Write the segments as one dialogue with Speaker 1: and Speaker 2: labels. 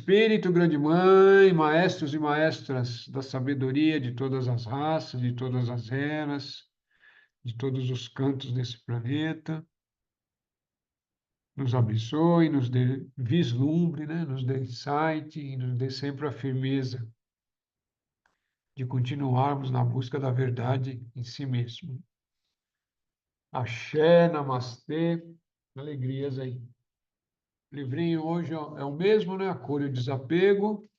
Speaker 1: Espírito, grande mãe, maestros e maestras da sabedoria de todas as raças, de todas as eras, de todos os cantos desse planeta, nos abençoe, nos dê vislumbre, né? Nos dê insight e nos dê sempre a firmeza de continuarmos na busca da verdade em si mesmo. Axé, namastê, alegrias aí. O livrinho hoje é o mesmo, né? A cor e o desapego.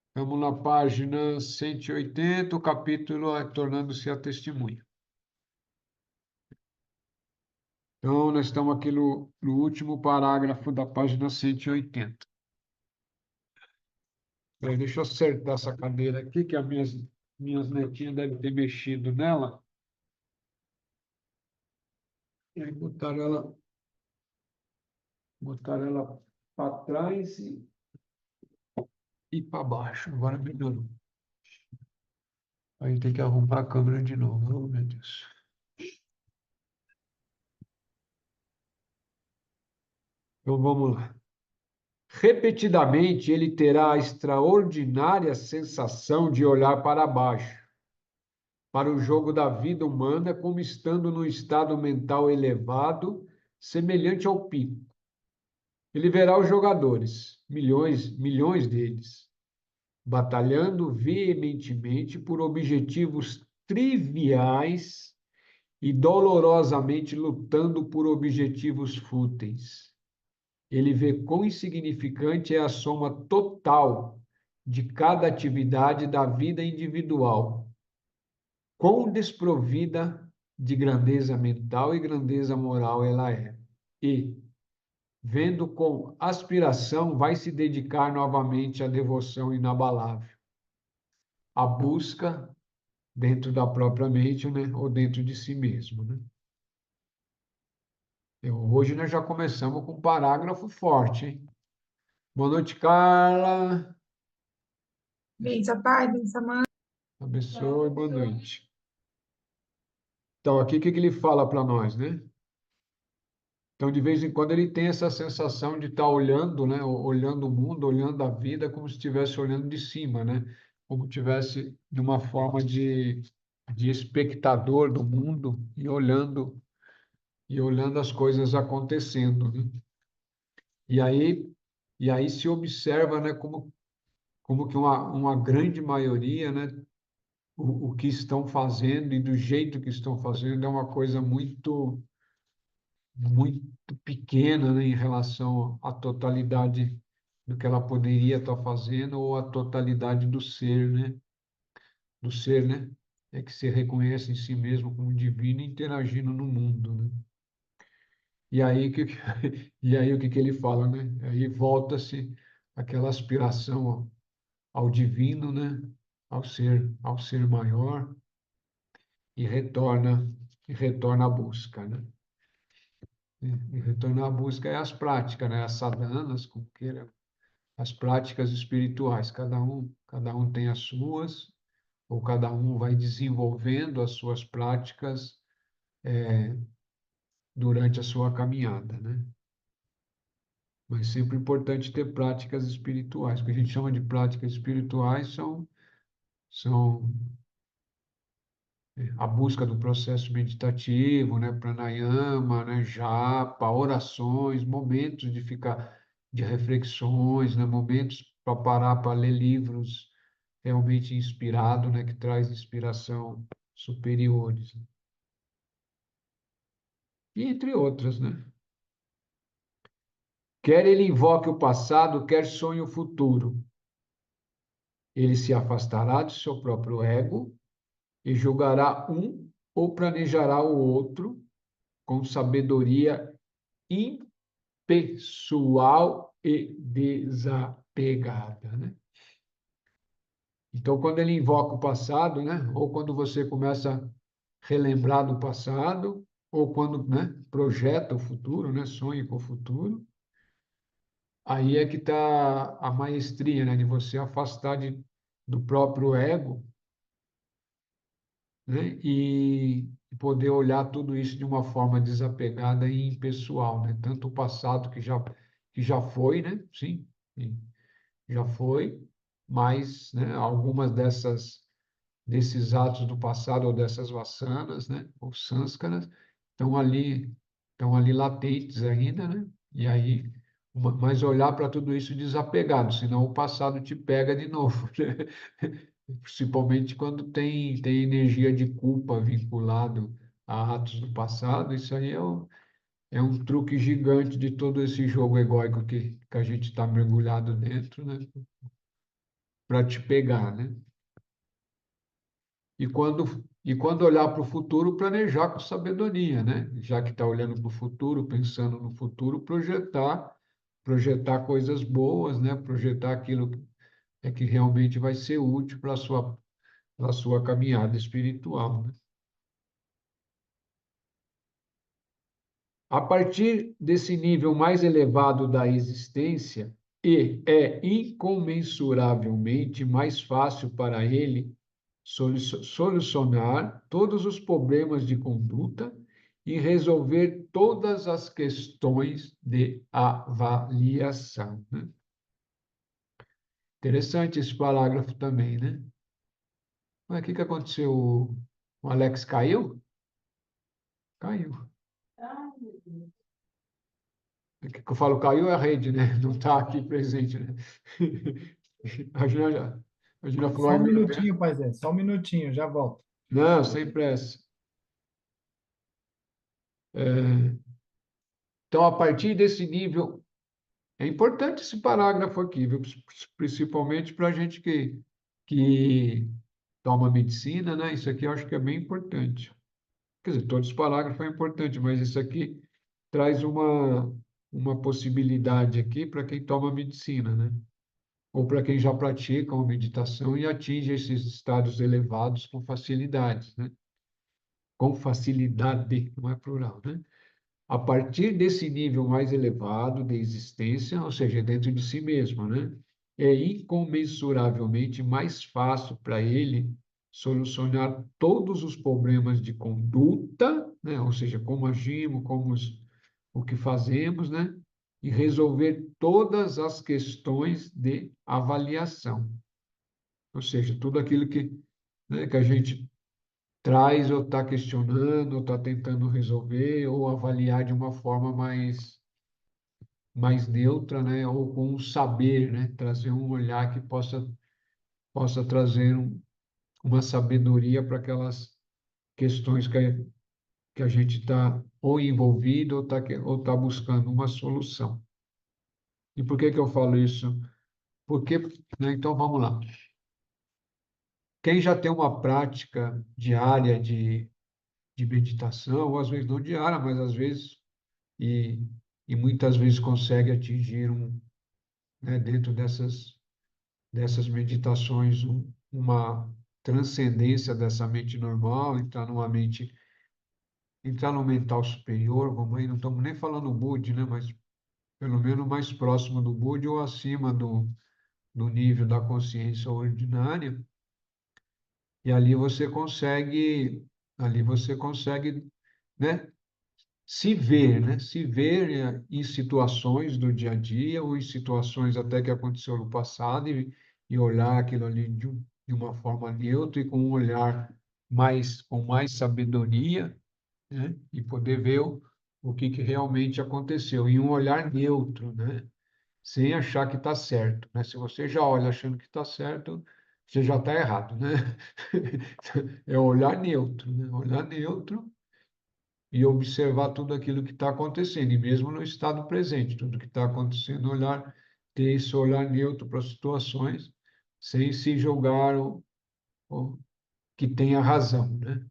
Speaker 1: Estamos na página 180, o capítulo é Tornando-se a Testemunha. Então, nós estamos aqui no último parágrafo da página 180. Deixa eu acertar essa cadeira aqui, que as minhas netinhas devem ter mexido nela. E aí botaram ela para trás e para baixo. Agora melhorou. Aí tem que arrumar a câmera de novo. Oh, meu Deus. Então, vamos lá. Repetidamente, ele terá a extraordinária sensação de olhar para baixo, para o jogo da vida humana, como estando num estado mental elevado, semelhante ao pico. Ele verá os jogadores, milhões deles, batalhando veementemente por objetivos triviais e dolorosamente lutando por objetivos fúteis. Ele vê quão insignificante é a soma total de cada atividade da vida individual, quão desprovida de grandeza mental e grandeza moral ela é. E, vendo com aspiração, vai se dedicar novamente à devoção inabalável, à busca dentro da própria mente, né? Ou dentro de si mesmo, né? Hoje nós já começamos com um parágrafo forte, hein? Boa noite, Carla.
Speaker 2: Benção, Pai, benção, Mãe.
Speaker 1: Abençoe, boa noite. Então, aqui o que ele fala para nós, né? Então, de vez em quando, ele tem essa sensação de estar olhando, né? Olhando o mundo, olhando a vida, como se estivesse olhando de cima, né? Como tivesse de uma forma de espectador do mundo e olhando as coisas acontecendo, né? E aí, e aí se observa, né? Como que uma grande maioria, né? O que estão fazendo e do jeito que estão fazendo é uma coisa muito pequena, né, em relação à totalidade do que ela poderia estar fazendo ou à totalidade do ser, né? Do ser, né? É que se reconhece em si mesmo como divino e interagindo no mundo, né? E aí e aí o que ele fala, né? Aí volta-se aquela aspiração ao divino, né? Ao ser maior e retorna à busca, né? E retornar à busca é as práticas, né? As sadhanas, como queira, as práticas espirituais. Cada um tem as suas, ou cada um vai desenvolvendo as suas práticas durante a sua caminhada, né? Mas sempre é importante ter práticas espirituais. O que a gente chama de práticas espirituais são a busca do processo meditativo, né, pranayama, né, japa, orações, momentos de ficar, de reflexões, né, momentos para parar para ler livros realmente inspirado, né, que traz inspiração superiores. E entre outras, né? Quer ele invoque o passado, quer sonhe o futuro. Ele se afastará de seu próprio ego e julgará um ou planejará o outro com sabedoria impessoal e desapegada, né? Então, quando ele invoca o passado, né? Ou quando você começa a relembrar do passado, ou quando, né, projeta o futuro, né? Sonha com o futuro, aí é que está a maestria, né? De você afastar do próprio ego, né? E poder olhar tudo isso de uma forma desapegada e impessoal, né? Tanto o passado que já foi, né? Sim, já foi, mas, né, algumas desses atos do passado ou dessas vasanas, né, ou sânskaras, estão ali, estão ali latentes ainda, né? E aí, mas olhar para tudo isso desapegado, senão o passado te pega de novo, né? Principalmente quando tem energia de culpa vinculado a atos do passado, isso aí é um truque gigante de todo esse jogo egóico que a gente está mergulhado dentro, né? Para te pegar, né? E quando olhar para o futuro, planejar com sabedoria, né? Já que está olhando para o futuro, pensando no futuro, projetar coisas boas, né? Projetar aquilo que realmente vai ser útil para a sua caminhada espiritual, né? A partir desse nível mais elevado da existência, é incomensuravelmente mais fácil para ele solucionar todos os problemas de conduta e resolver todas as questões de avaliação, né? Interessante esse parágrafo também, né? Mas o que aconteceu? O Alex caiu? Caiu. O que eu falo caiu é a rede, né? Não está aqui presente, né? A Gina falou,
Speaker 3: Só
Speaker 1: ai
Speaker 3: um
Speaker 1: meu Deus.
Speaker 3: minutinho, Paizé, só um minutinho, já volto.
Speaker 1: Não, sem pressa. É, então, a partir desse nível, é importante esse parágrafo aqui, viu? Principalmente para a gente que toma medicina, né? Isso aqui eu acho que é bem importante. Quer dizer, todos os parágrafos são importantes, mas isso aqui traz uma possibilidade aqui para quem toma medicina, né? Ou para quem já pratica uma meditação e atinge esses estados elevados com facilidade, né? Com facilidade, não é plural, né? A partir desse nível mais elevado de existência, ou seja, dentro de si mesmo, né? É incomensuravelmente mais fácil para ele solucionar todos os problemas de conduta, né? Ou seja, como agimos, o que fazemos, né? E resolver todas as questões de avaliação, ou seja, tudo aquilo né, que a gente traz ou está questionando, ou está tentando resolver, ou avaliar de uma forma mais neutra, né? Ou com um saber, né? Trazer um olhar que possa trazer uma sabedoria para aquelas questões que a gente está ou envolvido ou tá buscando uma solução. E por que que eu falo isso? Porque, né, então vamos lá. Quem já tem uma prática diária de meditação, ou às vezes não diária, mas às vezes e, e muitas vezes consegue atingir né, dentro dessas meditações uma transcendência dessa mente normal, entrar no mental superior, vamos aí, não estamos nem falando Budi, né, mas pelo menos mais próximo do Budi ou acima do nível da consciência ordinária, e ali você consegue, né, se ver, né? Se ver em situações do dia a dia ou em situações até que aconteceu no passado e olhar aquilo ali de uma forma neutra e com um olhar com mais sabedoria, né? E poder ver o que realmente aconteceu em um olhar neutro, né? Sem achar que está certo, né? Se você já olha achando que está certo, você já está errado, né? É olhar neutro, né? Olhar neutro e observar tudo aquilo que está acontecendo, e mesmo no estado presente, tudo que está acontecendo, ter esse olhar neutro para as situações, sem se julgar o que tenha razão, né?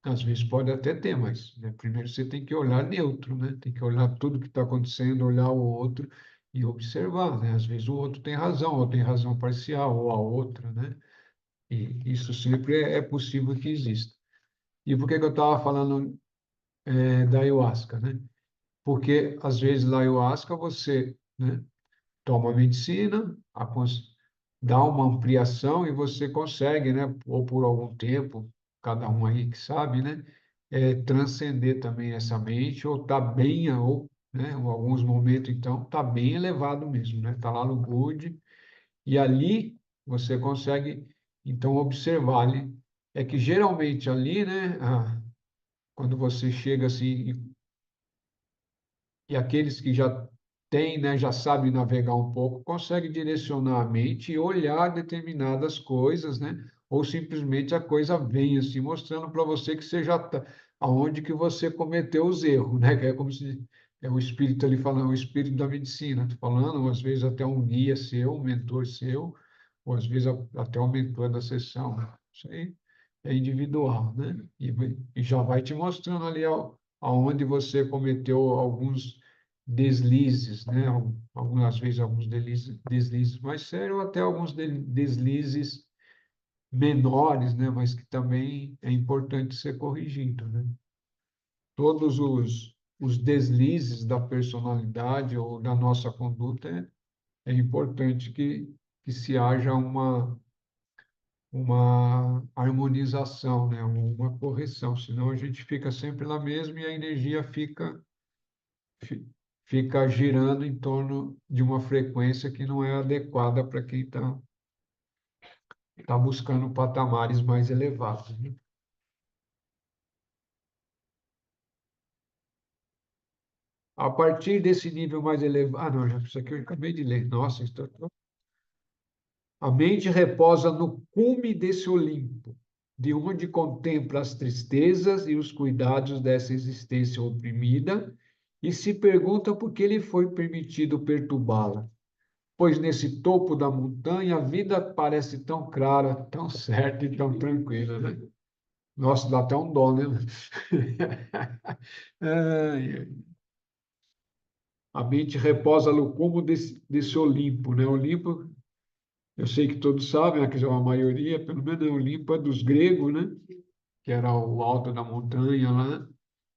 Speaker 1: Às vezes pode até ter, mas né, primeiro você tem que olhar neutro, né? Tem que olhar tudo que está acontecendo, olhar o outro e observar, né? Às vezes o outro tem razão, ou tem razão parcial, ou a outra, né? E isso sempre é possível que exista. E por que que eu estava falando da ayahuasca, né? Porque às vezes na ayahuasca você, né, toma medicina, dá uma ampliação e você consegue, né, ou por algum tempo, cada um aí que sabe, né, transcender também essa mente, ou tá bem, ou, né, em alguns momentos, então, tá bem elevado mesmo, né, tá lá no Budi, E ali você consegue, então, observar ali. É que geralmente ali, né, quando você chega assim, e aqueles que já têm, né, já sabem navegar um pouco, conseguem direcionar a mente e olhar determinadas coisas, né? Ou simplesmente a coisa vem assim, mostrando para você que você já está, aonde que você cometeu os erros, né? Que é como se é o espírito ali falando, o espírito da medicina, tô falando, ou às vezes até um guia seu, um mentor seu, ou às vezes até o mentor da sessão. Isso aí é individual, né? E já vai te mostrando ali aonde você cometeu alguns deslizes, né? Algumas vezes alguns deslizes mais sérios, ou até alguns deslizes menores, né? Mas que também é importante ser corrigido, né? Todos os deslizes da personalidade ou da nossa conduta é importante que se haja uma harmonização, né? Uma correção, senão a gente fica sempre na mesma e a energia fi- fica girando em torno de uma frequência que não é adequada para quem tá buscando patamares mais elevados, né? A partir desse nível mais elevado. Ah, não, já isso aqui eu acabei de ler. Nossa, a mente reposa no cume desse Olimpo, de onde contempla as tristezas e os cuidados dessa existência oprimida e se pergunta por que lhe foi permitido perturbá-la. Pois nesse topo da montanha a vida parece tão clara, tão certa e tão tranquila, né? Nossa, dá até um dó, né? Ai, ai. A mente reposa no cume desse Olimpo, né? Olimpo, eu sei que todos sabem, né, que é a maioria, pelo menos o Olimpo é dos gregos, né? Que era o alto da montanha lá,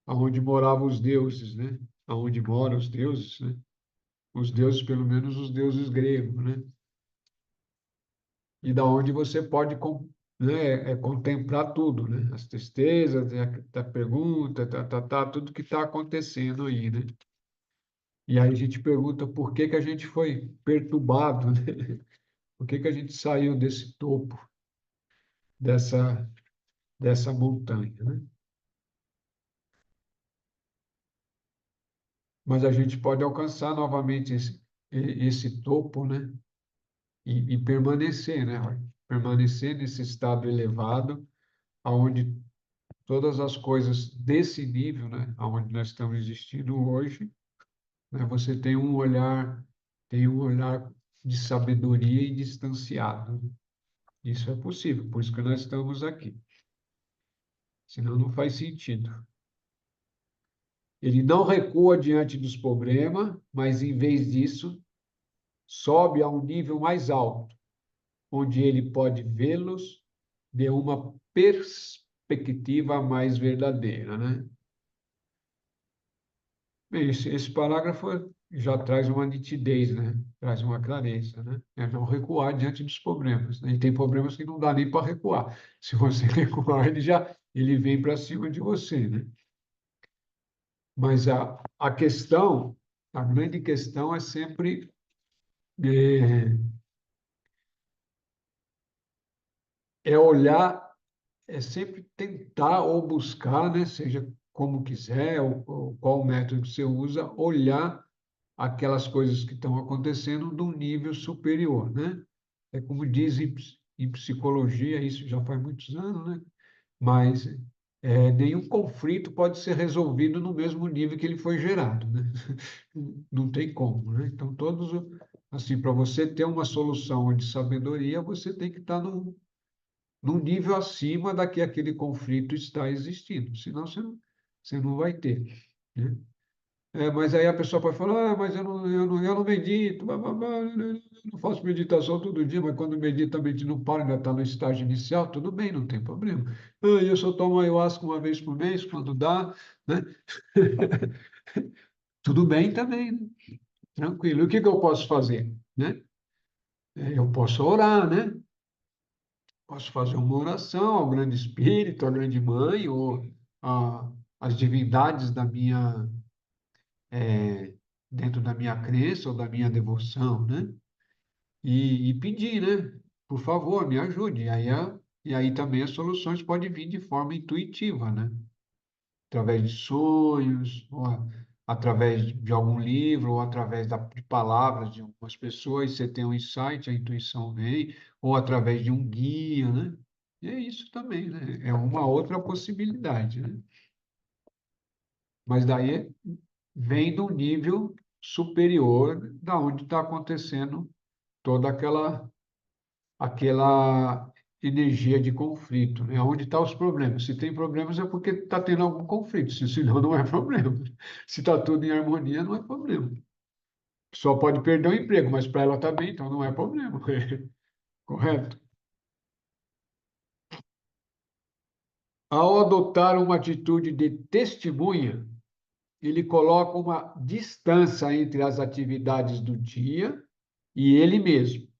Speaker 1: onde moravam os deuses, né? Onde moram os deuses, né? Os deuses, pelo menos os deuses gregos, né? E da onde você pode, né, contemplar tudo, né? As tristezas, a pergunta, tudo que está acontecendo aí, né? E aí a gente pergunta por que que a gente foi perturbado, né? Por que que a gente saiu desse topo, dessa, dessa montanha, né? Mas a gente pode alcançar novamente esse topo, né? E permanecer, né? Permanecer nesse estado elevado, aonde todas as coisas desse nível, né, aonde nós estamos existindo hoje, né, você tem um olhar de sabedoria e distanciado, né? Isso é possível, por isso que nós estamos aqui. Senão não faz sentido. Ele não recua diante dos problemas, mas em vez disso, sobe a um nível mais alto, onde ele pode vê-los de uma perspectiva mais verdadeira, né? Bem, esse parágrafo já traz uma nitidez, né? Traz uma clareza, né? É não recuar diante dos problemas, né? E tem problemas que não dá nem para recuar. Se você recuar, ele vem para cima de você, né? Mas a questão, a grande questão é sempre é, olhar, é sempre tentar ou buscar, né? Seja como quiser, ou qual método que você usa, olhar aquelas coisas que estão acontecendo de um nível superior, né? É como dizem em psicologia, isso já faz muitos anos, né? Mas nenhum conflito pode ser resolvido no mesmo nível que ele foi gerado, né? Não tem como, né? Então, assim, para você ter uma solução de sabedoria, você tem que estar num nível acima da que aquele conflito está existindo, senão você não vai ter, né? Mas aí a pessoa pode falar, mas eu não medito, blá, blá, blá, eu não faço meditação todo dia, mas quando medita, a mente não para, ainda está no estágio inicial, tudo bem, não tem problema. Eu só tomo ayahuasca uma vez por mês, quando dá, né? Tudo bem também, né? Tranquilo. E o que que eu posso fazer, né? Eu posso orar, né? Posso fazer uma oração ao grande espírito, à grande mãe, ou às divindades dentro da minha crença ou da minha devoção, né? e pedir, né? Por favor, me ajude. E aí também as soluções podem vir de forma intuitiva, né? Através de sonhos, ou através de algum livro, ou através de palavras de algumas pessoas, você tem um insight, a intuição vem, ou através de um guia, né? E é isso também, né? É uma outra possibilidade, né? Mas daí vem do nível superior da onde está acontecendo toda aquela energia de conflito, né? Onde estão os problemas? Se tem problemas é porque está tendo algum conflito, senão não é problema. Se está tudo em harmonia, não é problema. Só pode perder o emprego, mas para ela está bem, então não é problema. Correto? Ao adotar uma atitude de testemunha, ele coloca uma distância entre as atividades do dia e ele mesmo.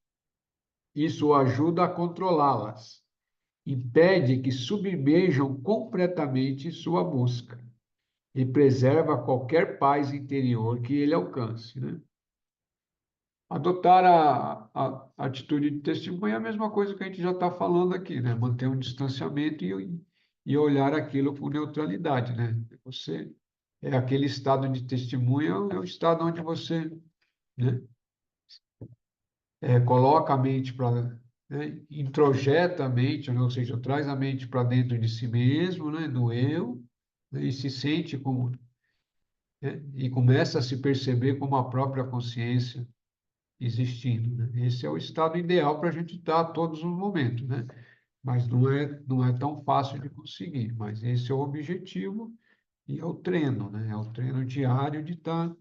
Speaker 1: Isso o ajuda a controlá-las, impede que submerjam completamente sua busca e preserva qualquer paz interior que ele alcance, né? Adotar a atitude de testemunho é a mesma coisa que a gente já está falando aqui, né? Manter um distanciamento e olhar aquilo com neutralidade, né? Você é aquele estado de testemunha, é o estado onde você, né, coloca a mente para, né, introjeta a mente, né, ou seja, traz a mente para dentro de si mesmo, né, do eu, né, e se sente como, né, e começa a se perceber como a própria consciência existindo, né? Esse é o estado ideal para a gente estar a todos os momentos, né? Mas não é tão fácil de conseguir, mas esse é o objetivo e é o treino, né? É o treino diário de estar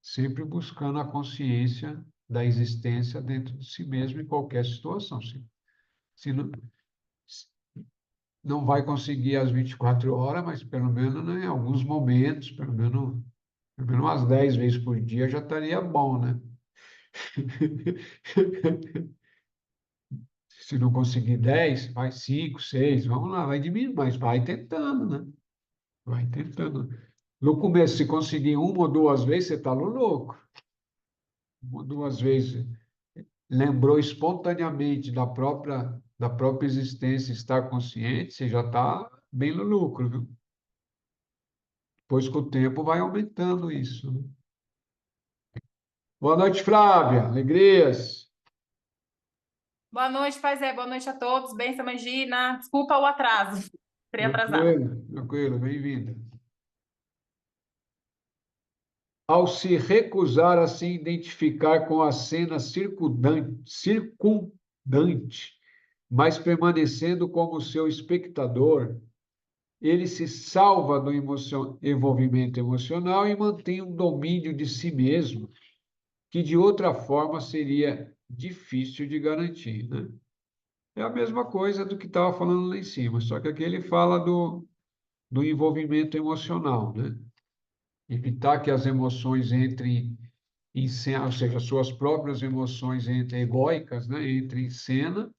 Speaker 1: sempre buscando a consciência da existência dentro de si mesmo em qualquer situação. Se não, não vai conseguir às 24 horas, mas pelo menos, né, em alguns momentos, pelo menos umas 10 vezes por dia já estaria bom, né? Se não conseguir 10, vai 5, 6, vamos lá, vai diminuindo, mas vai tentando, né? Vai tentando. No começo, se conseguir uma ou duas vezes, você está no louco. Uma ou duas vezes lembrou espontaneamente da própria existência, estar consciente, você já está bem no lucro, viu? Pois com o tempo vai aumentando isso, né? Boa noite, Flávia. Alegrias.
Speaker 4: Boa noite, Paizé. Boa noite a todos. Benção, Magina. Desculpa o atraso. Queria atrasar.
Speaker 1: Tranquilo, tranquilo, bem-vinda. Ao se recusar a se identificar com a cena circundante, mas permanecendo como seu espectador, ele se salva do envolvimento emocional e mantém um domínio de si mesmo, que de outra forma seria difícil de garantir, né? É a mesma coisa do que estava falando lá em cima, só que aqui ele fala do envolvimento emocional, né? Evitar que as emoções entrem em cena, ou seja, suas próprias emoções entrem egóicas, né? Entrem em cena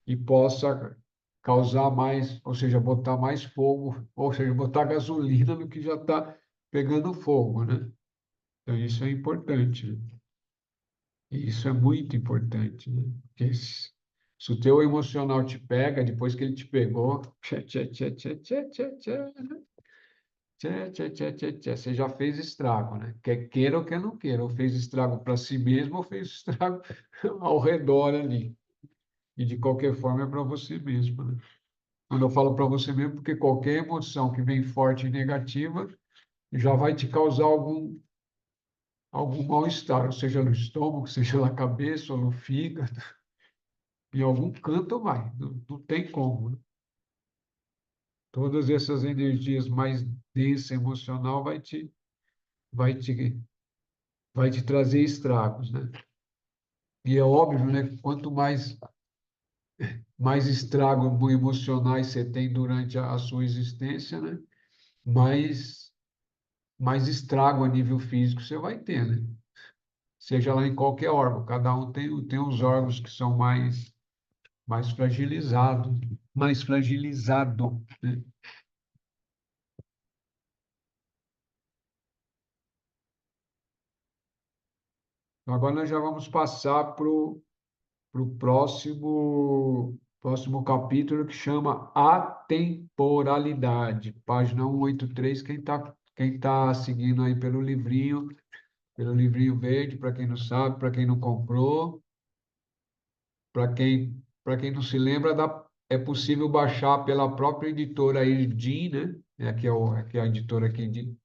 Speaker 1: e possa causar mais, ou seja, botar mais fogo, ou seja, botar gasolina no que já está pegando fogo, né? Então, isso é importante, né? E isso é muito importante, né? Porque se o teu emocional te pega, depois que ele te pegou, tchê, tchê, tchê, tchê, tchê, tchê, tchê, tchê, tchê, tchê, tchê, tchê, você já fez estrago, né? Quer queira ou quer não queira, ou fez estrago para si mesmo, ou fez estrago ao redor ali. E de qualquer forma é para você mesmo, né? Quando eu falo para você mesmo, porque qualquer emoção que vem forte e negativa já vai te causar algum mal-estar, ou seja no estômago, seja na cabeça ou no fígado, em algum canto vai, não tem como, né? Todas essas energias mais densas emocional vai te, vai te trazer estragos, né? E é óbvio, né? Quanto mais estragos emocionais você tem durante a sua existência, né? Mais estrago a nível físico você vai ter, né? Seja lá em qualquer órgão, cada um tem os órgãos que são mais fragilizados, né? Então, agora nós já vamos passar para o o próximo capítulo, que chama Atemporalidade, página 183, quem tá seguindo aí pelo livrinho verde, para quem não sabe, para quem não comprou, para quem não se lembra, é possível baixar pela própria editora Erdim, né? Aqui é a editora que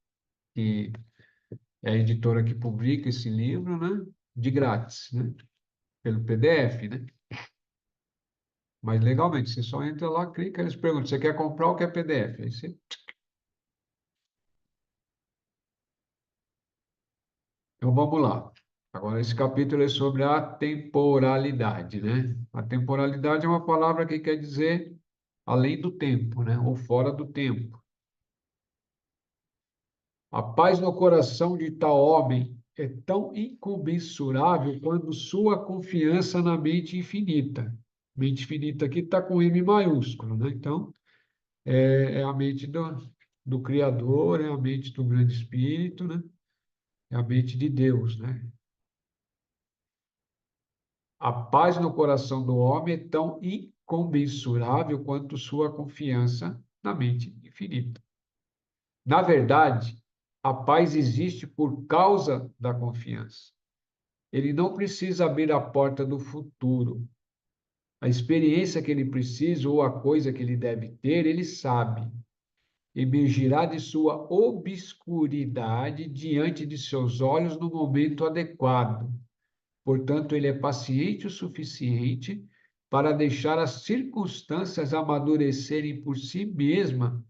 Speaker 1: é a editora que publica esse livro, né? De grátis, né? Pelo PDF, né? Mas legalmente, você só entra lá, clica, eles perguntam, você quer comprar ou quer PDF? Aí você... Então vamos lá. Agora, esse capítulo é sobre a temporalidade, né? A temporalidade é uma palavra que quer dizer além do tempo, né? Ou fora do tempo. A paz no coração de tal homem é tão incomensurável quanto sua confiança na mente infinita. Mente infinita aqui está com M maiúsculo, né? Então, é a mente do Criador, é a mente do grande Espírito, né? É a mente de Deus, né? A paz no coração do homem é tão incomensurável quanto sua confiança na mente infinita. Na verdade, a paz existe por causa da confiança. Ele não precisa abrir a porta do futuro. A experiência que ele precisa ou a coisa que ele deve ter, ele sabe. Emergirá de sua obscuridade diante de seus olhos no momento adequado. Portanto, ele é paciente o suficiente para deixar as circunstâncias amadurecerem por si mesma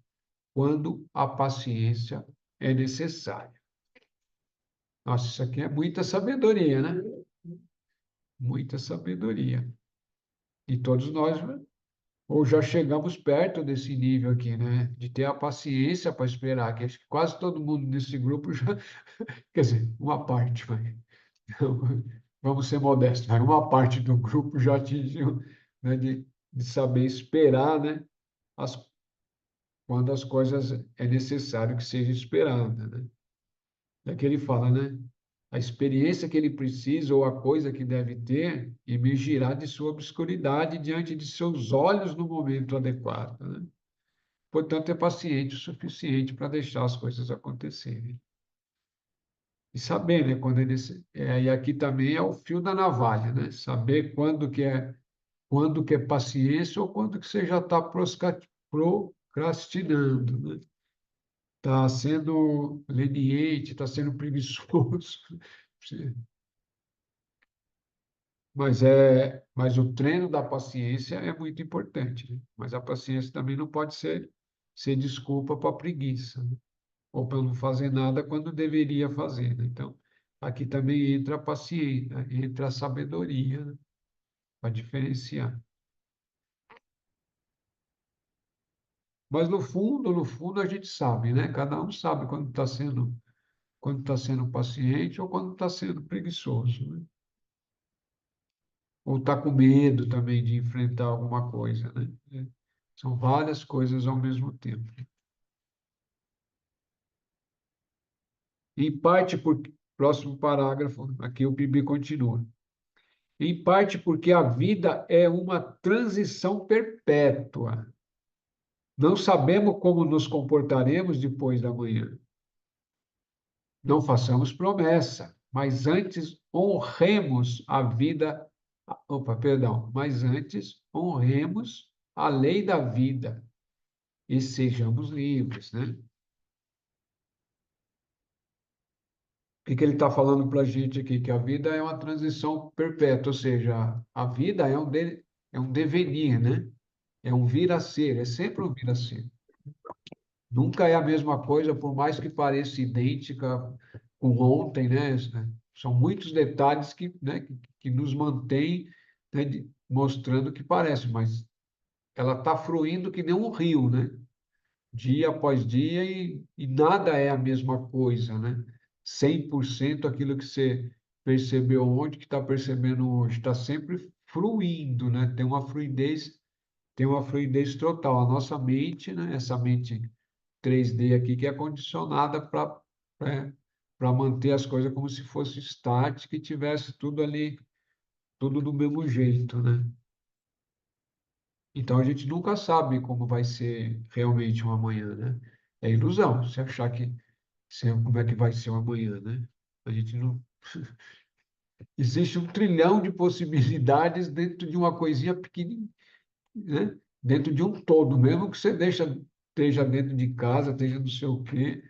Speaker 1: quando a paciência é necessária. Nossa, isso aqui é muita sabedoria, né? Muita sabedoria. E todos nós, né, ou já chegamos perto desse nível aqui, né? De ter a paciência para esperar, que acho que quase todo mundo nesse grupo já, quer dizer, uma parte, mas vamos ser modestos, mas uma parte do grupo já atingiu, né, de saber esperar, né, as, quando as coisas é necessário que seja esperada, né? É que ele fala, né? A experiência que ele precisa ou a coisa que deve ter emergirá de sua obscuridade diante de seus olhos no momento adequado, né? Portanto, é paciente o suficiente para deixar as coisas acontecerem. E saber, né, e aqui também é o fio da navalha, né? Saber quando que é paciência ou quando que você já está procrastinando, né? Está sendo leniente, está sendo preguiçoso. Mas o treino da paciência é muito importante, né? Mas a paciência também não pode ser desculpa para a preguiça, né? Ou para não fazer nada quando deveria fazer, né? Então, aqui também entra a paciência, entra a sabedoria, né? Para diferenciar. Mas no fundo, a gente sabe, né? Cada um sabe quando está sendo paciente ou quando está sendo preguiçoso, né? Ou está com medo também de enfrentar alguma coisa, né? São várias coisas ao mesmo tempo. Em parte próximo parágrafo, aqui o Bibi continua. Em parte porque a vida é uma transição perpétua. Não sabemos como nos comportaremos depois da manhã. Não façamos promessa, mas antes honremos a vida. Opa, perdão, mas antes honremos a lei da vida e sejamos livres, né? O que ele está falando para a gente aqui? Que a vida é uma transição perpétua, ou seja, a vida é um devenir, né? É um vir a ser, é sempre um vir a ser. Nunca é a mesma coisa, por mais que pareça idêntica com ontem, né? São muitos detalhes né, que nos mantêm, né, mostrando que parece, mas ela está fluindo que nem um rio, né? Dia após dia e nada é a mesma coisa, né? 100% aquilo que você percebeu ontem, que está percebendo hoje, está sempre fluindo, né? Tem uma fluidez total. A nossa mente, né? Essa mente 3D aqui, que é condicionada para manter as coisas como se fosse estática e tivesse tudo ali tudo do mesmo jeito, né? Então a gente nunca sabe como vai ser realmente um amanhã, né? É ilusão se achar que como é que vai ser o amanhã, né? A gente não. Existe 1 trilhão de possibilidades dentro de uma coisinha pequenininha, né? Dentro de um todo, mesmo que você esteja dentro de casa, esteja não sei o quê,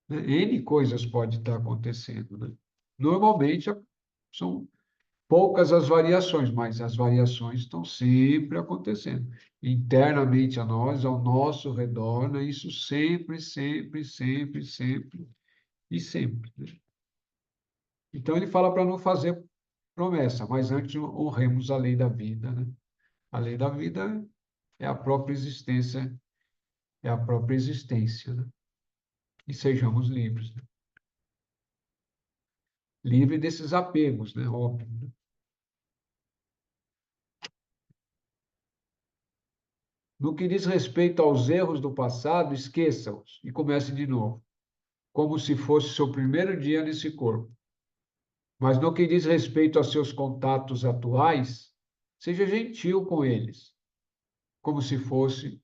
Speaker 1: né? N coisas podem estar acontecendo, né? Normalmente são poucas as variações, mas as variações estão sempre acontecendo. Internamente a nós, ao nosso redor, né? Isso sempre, sempre, sempre, sempre e sempre, né? Então ele fala para não fazer promessa, mas antes honremos a lei da vida, né? A lei da vida é a própria existência, é a própria existência, né? E sejamos livres, né? Livre desses apegos, né? Óbvio, né? No que diz respeito aos erros do passado, esqueça-os e comece de novo, como se fosse seu primeiro dia nesse corpo. Mas no que diz respeito aos seus contatos atuais, seja gentil com eles, como se fosse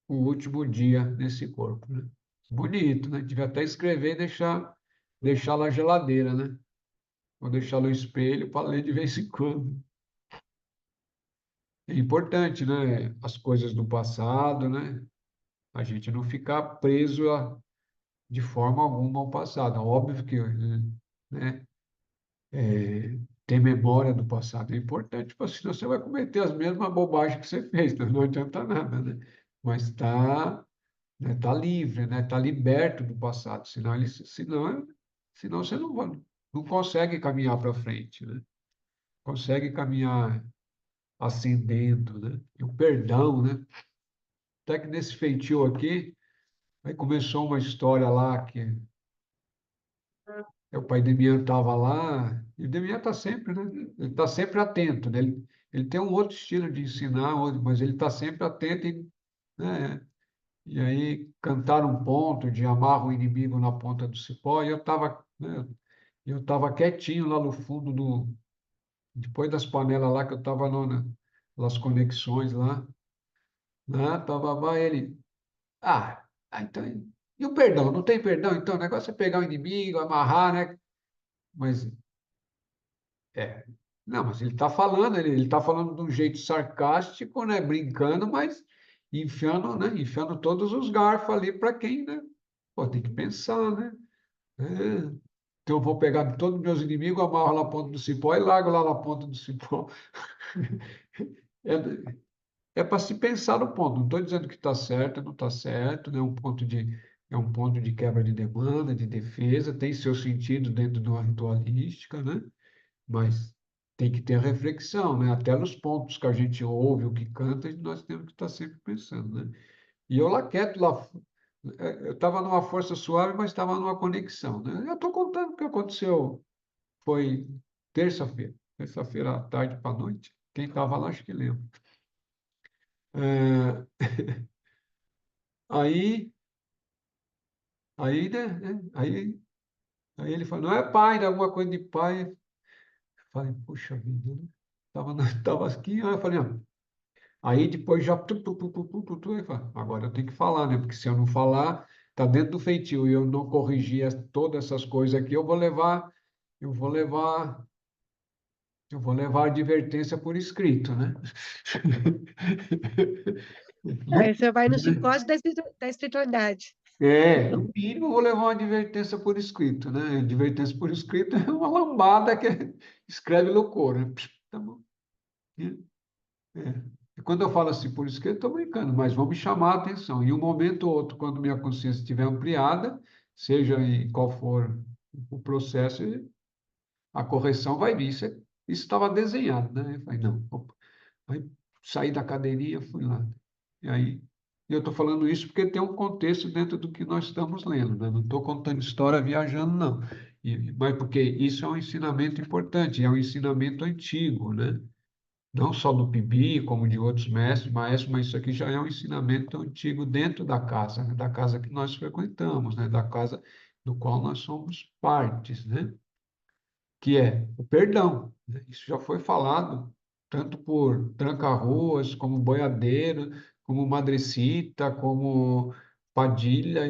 Speaker 1: o último dia nesse corpo, né? Bonito, né? Devia até escrever e deixar na geladeira, né? Ou deixar no espelho para ler de vez em quando. É importante, né? As coisas do passado, né? A gente não ficar preso de forma alguma ao passado. Óbvio que, né? Ter memória do passado é importante, porque senão você vai cometer as mesmas bobagens que você fez, né? Não adianta nada, né? Mas tá livre, né? Tá liberto do passado, senão você não consegue caminhar para frente, né? Consegue caminhar ascendendo, né? E o perdão, né? Até que nesse feitio aqui, aí começou uma história lá que o pai Demian estava lá, e o Demian está sempre, né? Ele está sempre atento, né? Ele tem um outro estilo de ensinar, mas ele está sempre atento, né? E aí cantaram um ponto de amarra o inimigo na ponta do cipó, e eu estava quietinho lá no fundo depois das panelas lá que eu estava nas conexões lá, né? Tava lá ele, então, e o perdão? Não tem perdão? Então, o negócio é pegar o inimigo, amarrar, né? Mas, é, não, mas ele está falando, ele está falando de um jeito sarcástico, né? Brincando, mas enfiando todos os garfos ali para quem, né? Pô, tem que pensar, né? É, então eu vou pegar todos os meus inimigos, amarro lá na ponta do cipó e largo lá na ponta do cipó. É para se pensar no ponto. Não estou dizendo que está certo, não está certo, né? É um ponto de quebra de demanda, de defesa, tem seu sentido dentro de uma ritualística, né? Mas tem que ter reflexão, né? Até nos pontos que a gente ouve, o que canta, nós temos que estar sempre pensando, né? E eu lá quieto, eu estava numa força suave, mas estava numa conexão, né? Eu estou contando o que aconteceu, foi terça-feira à tarde para a noite. Quem estava lá, acho que lembra. É, aí, né? Aí ele falou, não é pai, né? Alguma coisa de pai. Eu falei, puxa vida, né? Tava aqui, aí eu falei, aí depois já, aí eu falei, agora eu tenho que falar, né? Porque se eu não falar, tá dentro do feitio e eu não corrigir todas essas coisas aqui, eu vou levar, eu vou levar a advertência por escrito, né?
Speaker 5: Aí você vai no chicote da espiritualidade.
Speaker 1: No mínimo, eu vou levar uma advertência por escrito, né? Advertência por escrito é uma lambada que escreve loucura, né? Tá bom. É. E quando eu falo assim por escrito, estou brincando, mas vão me chamar a atenção. Em um momento ou outro, quando minha consciência estiver ampliada, seja em qual for o processo, a correção vai vir. Isso estava desenhado, né? Eu falei, não, opa. Aí saí da cadeirinha, fui lá. E aí, eu estou falando isso porque tem um contexto dentro do que nós estamos lendo, né? Não estou contando história viajando, não. Mas porque isso é um ensinamento importante, é um ensinamento antigo, né? Não só do Pibi, como de outros maestros, mas isso aqui já é um ensinamento antigo dentro da casa, né? Da casa que nós frequentamos, né? Da casa do qual nós somos partes, né? que é o perdão, né? Isso já foi falado tanto por Tranca-Ruas, como Boiadeiro, como Madrecita, como Padilha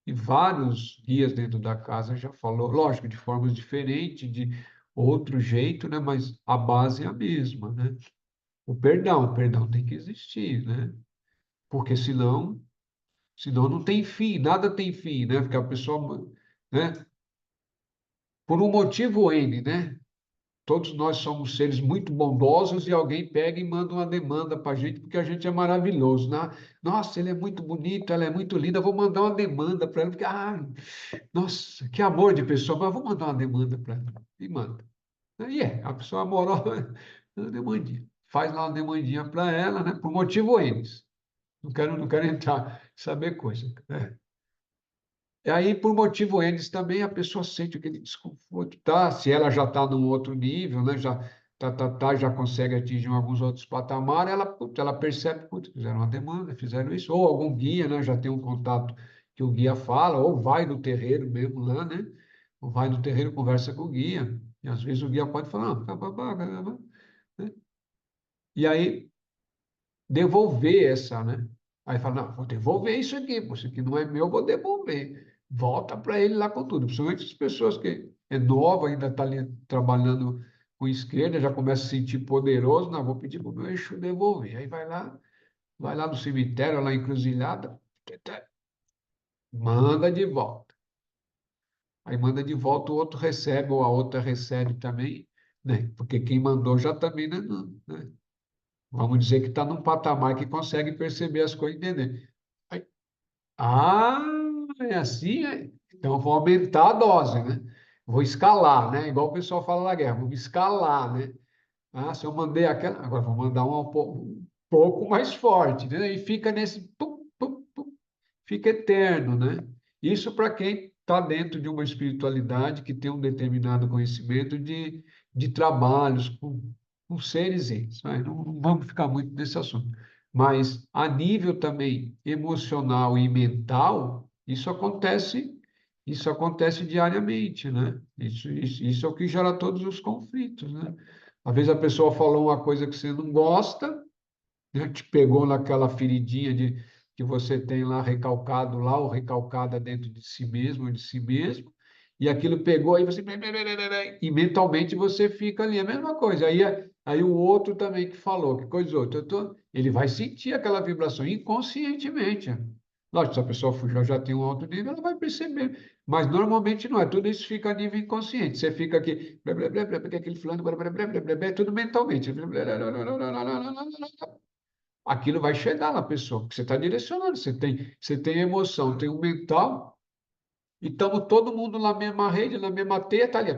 Speaker 1: e vários guias dentro da casa já falou, lógico, de formas diferentes, de outro jeito, né? Mas a base é a mesma, né? O perdão tem que existir, né? Porque senão não tem fim, nada tem fim, né? Porque a pessoa, né? Por um motivo N, né? Todos nós somos seres muito bondosos e alguém pega e manda uma demanda para a gente porque a gente é maravilhoso, né? Nossa, ele é muito bonito, ela é muito linda, vou mandar uma demanda para ela, porque, nossa, que amor de pessoa, mas vou mandar uma demanda para ela. E manda. Aí a pessoa amorosa, uma demandinha. Faz lá uma demandinha para ela, né? Por motivo N. Não quero entrar, saber coisa, né? E aí, por motivo N também, a pessoa sente aquele desconforto, tá? Se ela já está num outro nível, né? Já consegue atingir alguns outros patamares, ela percebe, putz, fizeram uma demanda, fizeram isso, ou algum guia, né? Já tem um contato que o guia fala, ou vai no terreiro mesmo lá, né? Ou vai no terreiro, conversa com o guia, e às vezes o guia pode falar, né? E aí, devolver essa, né? Aí fala, não, vou devolver isso aqui, pô, isso aqui não é meu, vou devolver. Volta para ele lá com tudo. Principalmente as pessoas que é nova, ainda está ali trabalhando com esquerda, já começa a se sentir poderoso, não, vou pedir para o meu eixo devolver. Aí vai lá no cemitério, lá encruzilhada, manda de volta. Aí manda de volta, o outro recebe, ou a outra recebe também, né? Porque quem mandou já também, né? Né? Vamos dizer que está num patamar que consegue perceber as coisas e entender. Aí, é assim? Então, eu vou aumentar a dose, né? Vou escalar, né? Igual o pessoal fala na guerra, vou escalar, né? Se eu mandei aquela, agora vou mandar uma um pouco mais forte, né? E fica nesse, fica eterno, né? Isso para quem está dentro de uma espiritualidade que tem um determinado conhecimento de trabalhos com seres eles. Não vamos ficar muito nesse assunto. Mas a nível também emocional e mental, isso acontece diariamente, né? Isso é o que gera todos os conflitos, né? Às vezes a pessoa falou uma coisa que você não gosta, né? Te pegou naquela feridinha que você tem lá recalcado lá, ou recalcada dentro de si mesmo, ou de si mesmo, e aquilo pegou, aí você... E mentalmente você fica ali, a mesma coisa. Aí o outro também que falou, que coisa outra, ele vai sentir aquela vibração inconscientemente. Lógico, se a pessoa já tem um alto nível, ela vai perceber. Mas normalmente não é, tudo isso fica a nível inconsciente. Você fica aqui, porque aquele fulano, é tudo mentalmente. Aquilo vai chegar na pessoa, porque você está direcionando, você tem emoção, tem o mental, e estamos todo mundo na mesma rede, na mesma teia, está ali.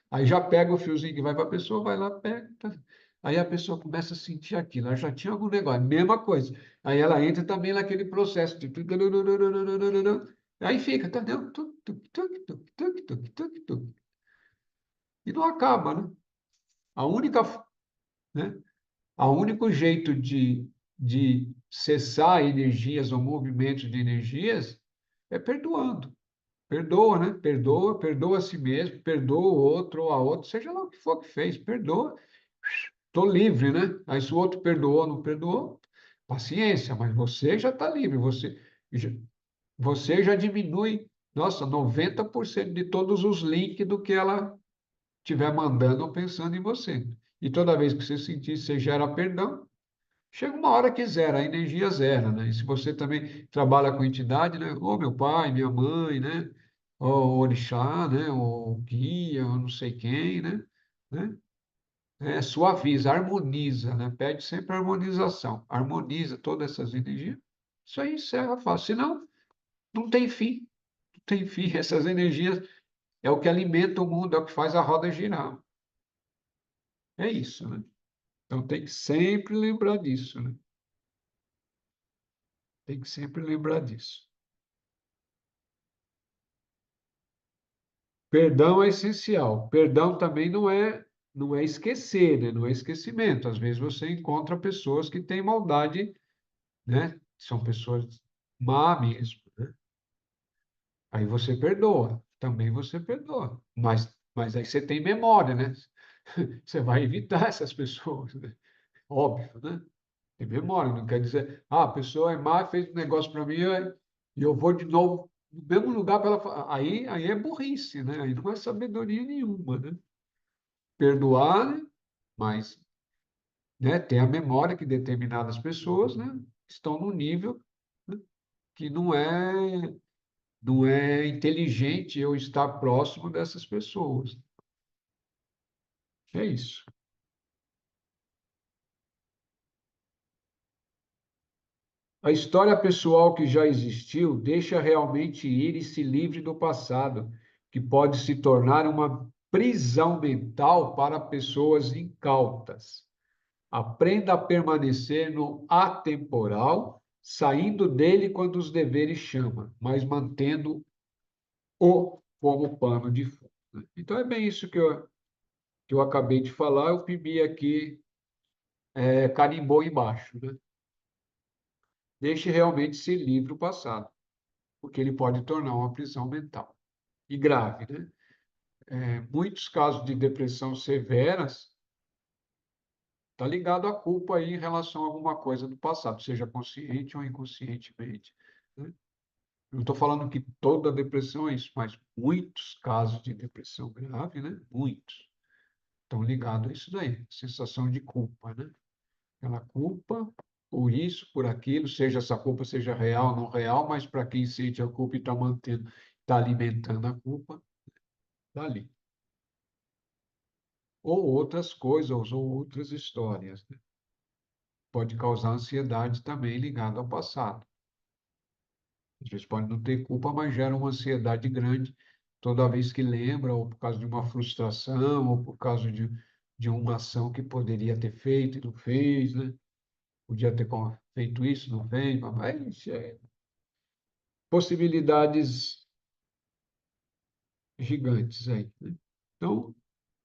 Speaker 1: Aí já pega o fiozinho que vai para a pessoa, vai lá, pega. Aí a pessoa começa a sentir aquilo, ela já tinha algum negócio, mesma coisa. Aí ela entra também naquele processo de... Aí fica, entendeu? E não acaba, né? A única, né? O único jeito de cessar energias ou movimentos de energias é perdoando. Perdoa, né? Perdoa a si mesmo, perdoa o outro ou a outra, seja lá o que for que fez, perdoa. Estou livre, né? Aí se o outro perdoou, não perdoou, paciência, mas você já está livre, você já diminui, nossa, 90% de todos os links do que ela estiver mandando ou pensando em você. E toda vez que você sentir, você gera perdão. Chega uma hora que zera, a energia zera, né? E se você também trabalha com entidade, né? Ou meu pai, minha mãe, né? Ou orixá, né? Ou guia, ou não sei quem, né? Né? Suaviza, harmoniza, né? Pede sempre harmonização. Harmoniza todas essas energias. Isso aí encerra fácil. Senão, não tem fim. Não tem fim. Essas energias é o que alimenta o mundo, é o que faz a roda girar. É isso, né? Então tem que sempre lembrar disso, né? Tem que sempre lembrar disso. Perdão é essencial. Perdão também não é esquecer, né? Não é esquecimento. Às vezes você encontra pessoas que têm maldade, né? São pessoas má mesmo, né? Aí você perdoa. também você perdoa. Mas aí você tem memória, né? Você vai evitar essas pessoas, né? Óbvio, né? Tem memória, não quer dizer, a pessoa é má, fez um negócio para mim e eu vou de novo no mesmo lugar para ela. Aí é burrice, né? Aí não é sabedoria nenhuma, né? Perdoar, né? Mas, né, ter a memória que determinadas pessoas, né, estão num nível, né, que não é inteligente eu estar próximo dessas pessoas. É isso. A história pessoal que já existiu deixa realmente ir e se livre do passado, que pode se tornar uma prisão mental para pessoas incautas. Aprenda a permanecer no atemporal, saindo dele quando os deveres chamam, mas mantendo-o como pano de fundo. Então é bem isso que eu acabei de falar, o Pibi aqui carimbou embaixo, né? Deixe realmente se livre o passado, porque ele pode tornar uma prisão mental. E grave, né? Muitos casos de depressão severas está ligado à culpa aí em relação a alguma coisa do passado, seja consciente ou inconscientemente, né? Não estou falando que toda depressão é isso, mas muitos casos de depressão grave, né? Muitos estão ligados a isso daí, sensação de culpa, né? Aquela culpa por isso, por aquilo, seja essa culpa seja real ou não real, mas para quem sente a culpa e está mantendo, está alimentando a culpa, está ali. Ou outras coisas, ou outras histórias, né? Pode causar ansiedade também ligada ao passado. Às vezes pode não ter culpa, mas gera uma ansiedade grande toda vez que lembra, ou por causa de uma frustração, ou por causa de uma ação que poderia ter feito e não fez, né? Podia ter feito isso, não fez, mas possibilidades gigantes aí, né? Então,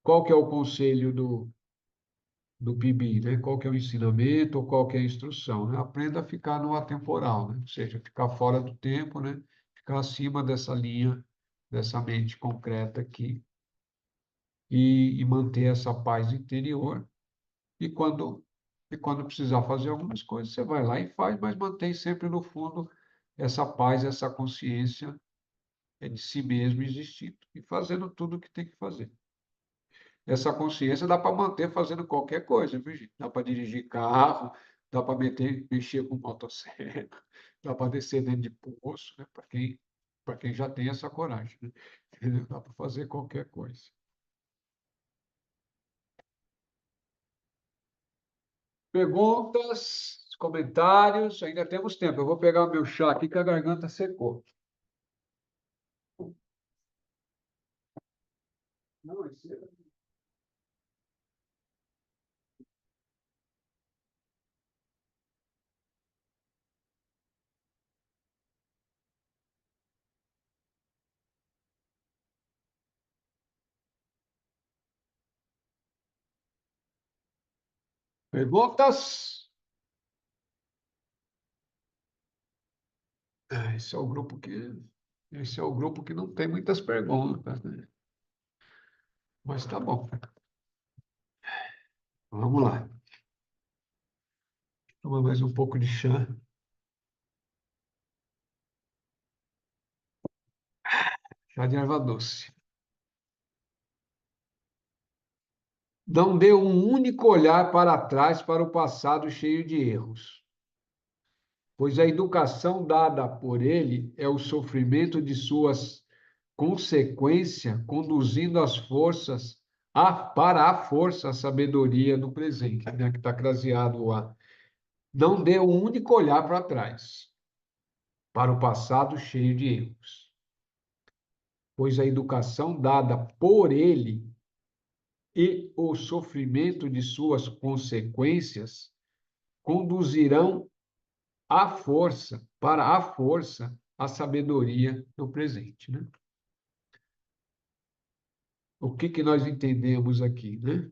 Speaker 1: qual que é o conselho do PIBI, né? Qual que é o ensinamento ou qual que é a instrução, né? Aprenda a ficar no atemporal, né? Ou seja, ficar fora do tempo, né? Ficar acima dessa linha, dessa mente concreta aqui e manter essa paz interior. E quando precisar fazer algumas coisas, você vai lá e faz, mas mantém sempre no fundo essa paz, essa consciência de si mesmo existindo e fazendo tudo o que tem que fazer. Essa consciência dá para manter fazendo qualquer coisa, viu, gente? Dá para dirigir carro, dá para mexer com motosserra, dá para descer dentro de poço, né? Para quem já tem essa coragem, né? Entendeu? Dá para fazer qualquer coisa. Perguntas, comentários, ainda temos tempo. Eu vou pegar o meu chá aqui que a garganta secou. Não, perguntas? Esse é o grupo que não tem muitas perguntas, né? Mas tá bom. Vamos lá. Toma mais um pouco de chá. Chá de erva doce. Não dê um único olhar para trás para o passado cheio de erros, pois a educação dada por ele é o sofrimento de suas consequências, conduzindo as forças para a força, a sabedoria do presente, né, que está craseado lá. Não dê um único olhar para trás para o passado cheio de erros, pois a educação dada por ele e o sofrimento de suas consequências conduzirão para a força, a sabedoria do presente, né? O que nós entendemos aqui, né?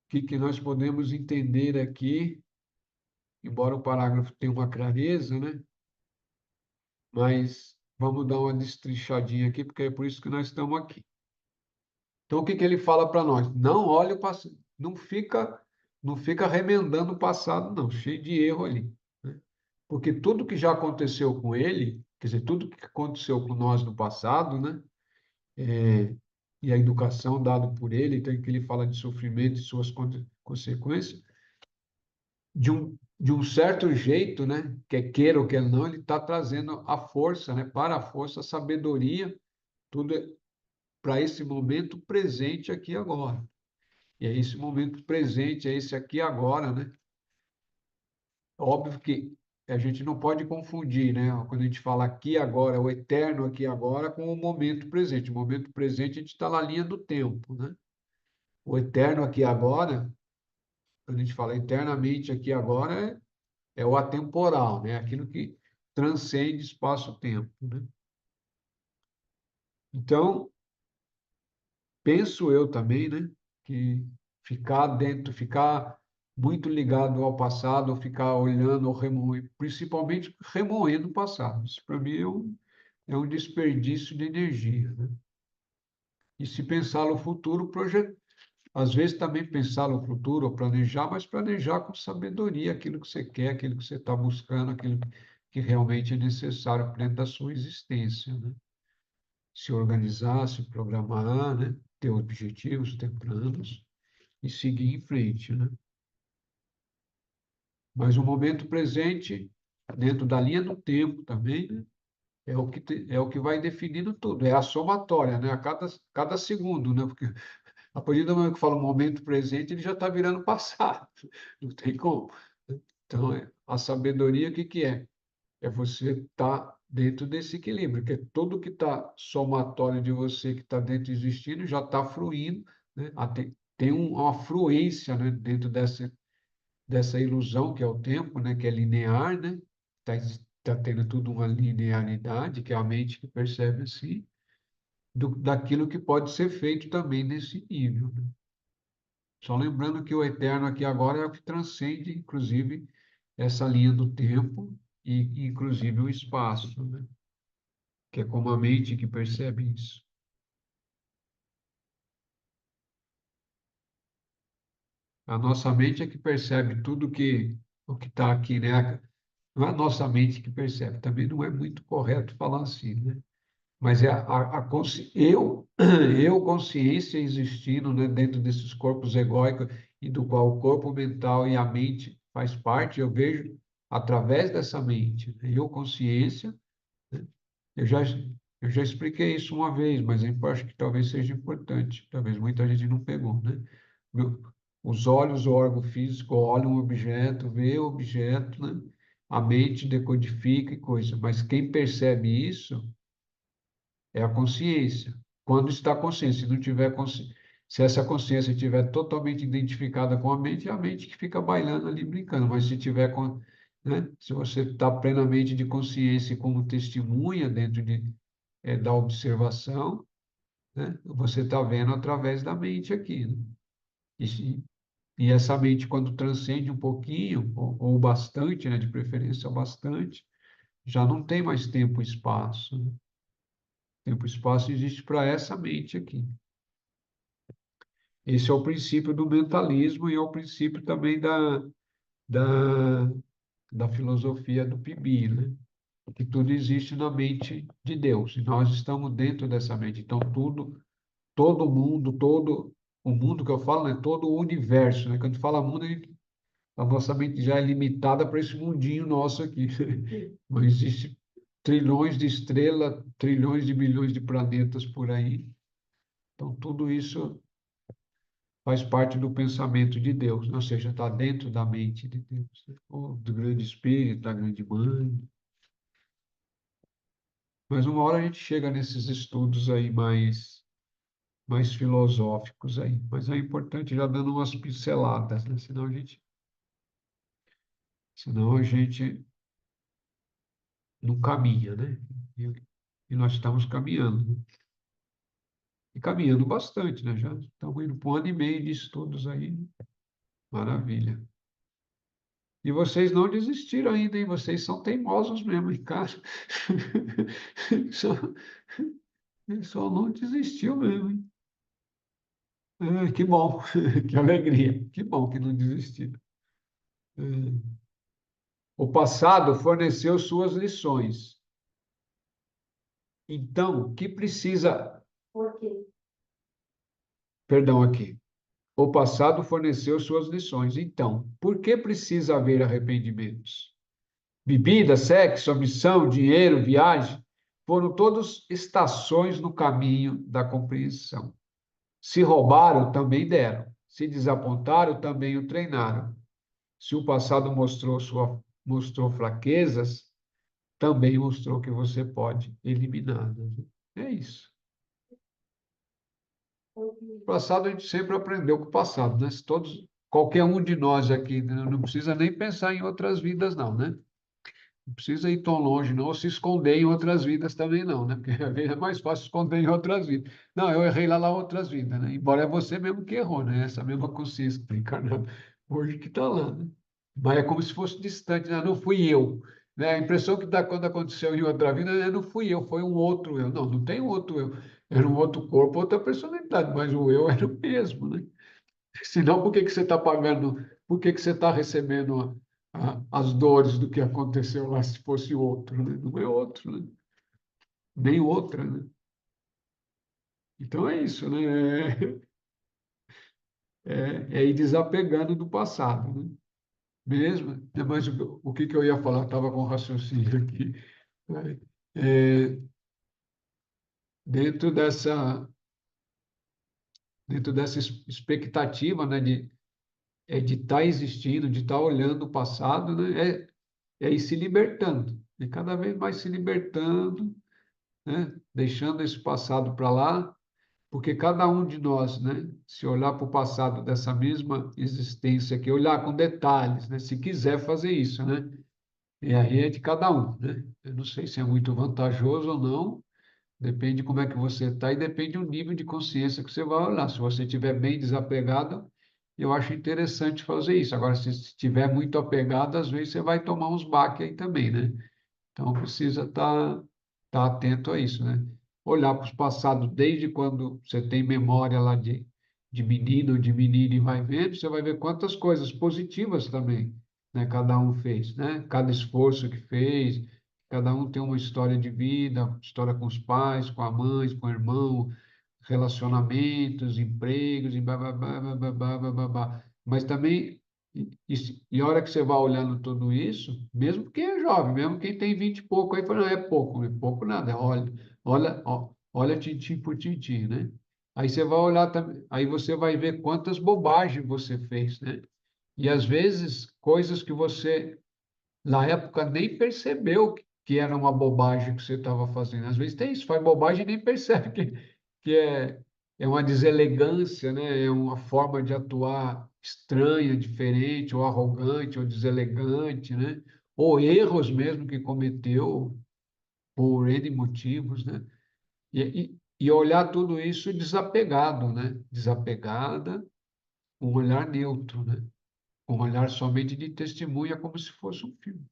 Speaker 1: O que nós podemos entender aqui, embora o parágrafo tenha uma clareza, né? Mas vamos dar uma destrinchadinha aqui, porque é por isso que nós estamos aqui. Então, o que que ele fala para nós? Não olhe o passado, não fica remendando o passado, não, cheio de erro ali, né? Porque tudo que já aconteceu com ele, quer dizer, tudo que aconteceu com nós no passado, né? E a educação dada por ele, então, que ele fala de sofrimento e suas consequências, de um certo jeito, né? Quer queira ou quer não, ele está trazendo a força, né? Para a força, a sabedoria, tudo para esse momento presente aqui e agora. E é esse momento presente, é esse aqui e agora, né? Óbvio que a gente não pode confundir, né? Quando a gente fala aqui e agora, o eterno aqui e agora, com o momento presente. O momento presente a gente está na linha do tempo, né? O eterno aqui e agora, quando a gente fala eternamente aqui e agora, é o atemporal, né? Aquilo que transcende espaço-tempo, né? Então, penso eu também, né? Que ficar muito ligado ao passado, ou ficar olhando ou remoendo, principalmente remoendo o passado. Isso para mim é um desperdício de energia, né? E se pensar no futuro, às vezes também pensar no futuro, ou planejar, mas planejar com sabedoria aquilo que você quer, aquilo que você está buscando, aquilo que realmente é necessário para dentro da sua existência, né? Se organizar, se programar, né? Ter objetivos, ter planos e seguir em frente, né? Mas o momento presente, dentro da linha do tempo também, né? É o que vai definindo tudo, é a somatória, né? A cada segundo, né? Porque a partir do momento que fala o momento presente, ele já está virando passado, não tem como, né? Então, a sabedoria, o que que é? É você estar dentro desse equilíbrio, que é tudo que está somatório de você, que está dentro existindo, já está fluindo, né? Tem uma fluência, né? Dentro dessa ilusão que é o tempo, né? Que é linear, né? Está tendo tudo uma linearidade, que é a mente que percebe assim, daquilo que pode ser feito também nesse nível, né? Só lembrando que o eterno aqui agora é o que transcende, inclusive, essa linha do tempo e, inclusive, o espaço, né? Que é como a mente que percebe isso. A nossa mente é que percebe tudo o que está aqui, né? Não é a nossa mente que percebe. Também não é muito correto falar assim, né? Mas é eu, consciência existindo, né, dentro desses corpos egóicos, e do qual o corpo mental e a mente faz parte, eu vejo através dessa mente, né? Eu, consciência, né? Eu já, eu já expliquei isso uma vez, mas eu acho que talvez seja importante, talvez muita gente não pegou, né? Meu- Os olhos, o órgão físico, olham um objeto, vê o objeto, né? A mente decodifica e coisa, mas quem percebe isso é a consciência. Quando está consciente, se não tiver se essa consciência estiver totalmente identificada com é a mente que fica bailando ali, brincando. Mas se tiver né, se você está plenamente de consciência como testemunha dentro da observação, né, você está vendo através da mente aqui, né? E essa mente, quando transcende um pouquinho, ou bastante, né, de preferência bastante, já não tem mais tempo e espaço, né? Tempo e espaço existe para essa mente aqui. Esse é o princípio do mentalismo e é o princípio também da, da filosofia do Pibi, né? Que tudo existe na mente de Deus e nós estamos dentro dessa mente. Então, todo mundo, todo o mundo que eu falo, né? Todo o universo, né? Quando fala mundo, a nossa mente já é limitada para esse mundinho nosso aqui. Mas existe trilhões de estrelas, trilhões de milhões de planetas por aí. Então, tudo isso faz parte do pensamento de Deus, ou seja, está dentro da mente de Deus, né? Ou do grande Espírito, da grande Mãe. Mas uma hora a gente chega nesses estudos aí mais filosóficos aí. Mas é importante já dando umas pinceladas, né? Senão a gente não caminha, né? E nós estamos caminhando, né? E caminhando bastante, né? Já estamos indo para 1 ano e meio de estudos aí. Maravilha. E vocês não desistiram ainda, hein? Vocês são teimosos mesmo, hein, cara? Só, só não desistiu mesmo, hein? Que bom, que alegria, que bom que não desistiram. É. O passado forneceu suas lições. Então, o que precisa.
Speaker 5: Por quê?
Speaker 1: Perdão aqui. O passado forneceu suas lições. Então, por que precisa haver arrependimentos? Bebida, sexo, ambição, dinheiro, viagem, foram todos estações no caminho da compreensão. Se roubaram, também deram. Se desapontaram, também o treinaram. Se o passado mostrou fraquezas, também mostrou que você pode eliminá-las. É isso. O passado a gente sempre aprendeu com o passado, né? Se todos, qualquer um de nós aqui, né, não precisa nem pensar em outras vidas, não, né? Não precisa ir tão longe, não, ou se esconder em outras vidas também não, né? Porque às vezes é mais fácil esconder em outras vidas. Não, eu errei lá outras vidas, né? Embora é você mesmo que errou, né? Essa mesma consciência que está encarnada hoje que está lá, né? Mas é como se fosse distante, né? Não fui eu. Né? A impressão que dá quando aconteceu em outra vida é não fui eu, foi um outro eu. Não, não tem um outro eu. Era um outro corpo, outra personalidade, mas o eu era o mesmo, né? Senão, por que que você está pagando, por que que você está recebendo as dores do que aconteceu lá se fosse outro, né? Não é outro, né? Nem outra, né? Então é isso, né? É ir desapegando do passado, né? Mesmo, né? Mas o que que eu ia falar? Estava com um raciocínio aqui. Né? É, dentro dessa, dentro dessa expectativa, né, de estar existindo, de estar olhando o passado, né? É ir se libertando, e cada vez mais se libertando, né? Deixando esse passado para lá, porque cada um de nós, né? Se olhar para o passado dessa mesma existência aqui, olhar com detalhes, né? Se quiser fazer isso, né? E aí é de cada um, né? Eu não sei se é muito vantajoso ou não, depende de como é que você está e depende do nível de consciência que você vai olhar. Se você estiver bem desapegado, eu acho interessante fazer isso. Agora, se estiver muito apegado, às vezes você vai tomar uns baques aí também, né? Então, precisa estar atento a isso, né? Olhar para os passados, desde quando você tem memória lá de menino ou de menina e vai vendo, você vai ver quantas coisas positivas também, né? Cada um fez, né? Cada esforço que fez, cada um tem uma história de vida, história com os pais, com a mãe, com o irmão, relacionamentos, empregos, e bababá, bababá, bababá. Mas também e a hora que você vai olhando tudo isso, mesmo quem é jovem, mesmo quem tem 20 e pouco, aí fala, não, é pouco nada, olha tintim por tintim, né? Aí você vai olhar também, aí você vai ver quantas bobagens você fez, né? E às vezes coisas que você na época nem percebeu que era uma bobagem que você estava fazendo. Às vezes tem isso, faz bobagem e nem percebe que é uma deselegância, né? É uma forma de atuar estranha, diferente, ou arrogante, ou deselegante, né? Ou erros mesmo que cometeu por N motivos, né? E olhar tudo isso desapegado, né? Desapegada, um olhar neutro, né? Um olhar somente de testemunha, como se fosse um filme.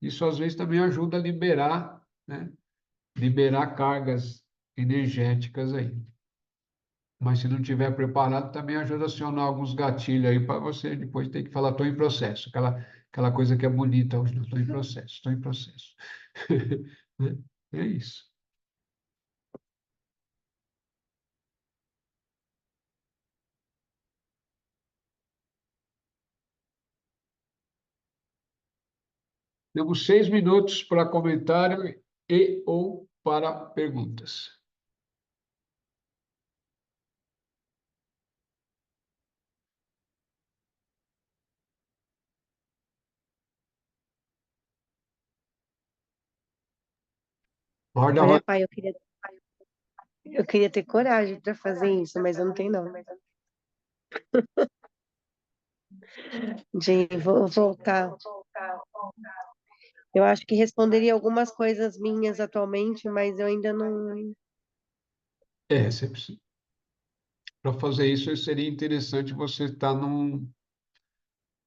Speaker 1: Isso às vezes também ajuda a liberar, né? Liberar cargas energéticas aí. Mas se não tiver preparado, também ajuda a acionar alguns gatilhos aí para você depois ter que falar, estou em processo. Aquela coisa que é bonita hoje, estou em processo, estou em processo. Né? É isso. Temos 6 minutos para comentário e ou para perguntas. Ordem,
Speaker 5: Olha, pai, eu queria ter coragem para fazer isso, mas eu não tenho, não. Vou voltar. Eu acho que responderia algumas coisas minhas atualmente, mas eu ainda não.
Speaker 1: você para fazer isso seria interessante você estar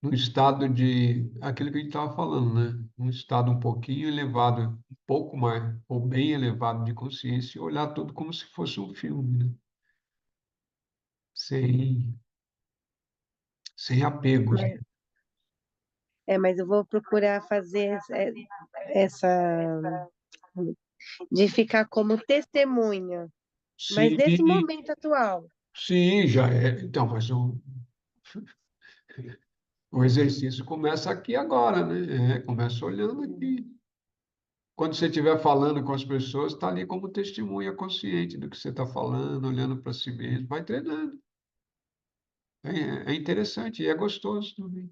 Speaker 1: num estado de, aquilo que a gente estava falando, né? Um estado um pouquinho elevado, um pouco mais, ou bem elevado de consciência, e olhar tudo como se fosse um filme, né? Sem, sem apegos.
Speaker 5: É, mas eu vou procurar fazer essa de ficar como testemunha, mas
Speaker 1: Sim,
Speaker 5: desse momento atual.
Speaker 1: sim, já é. Então, mas o exercício começa aqui agora, né? Começa olhando aqui. Quando você estiver falando com as pessoas, está ali como testemunha consciente do que você está falando, olhando para si mesmo. Vai treinando. É interessante e é gostoso também.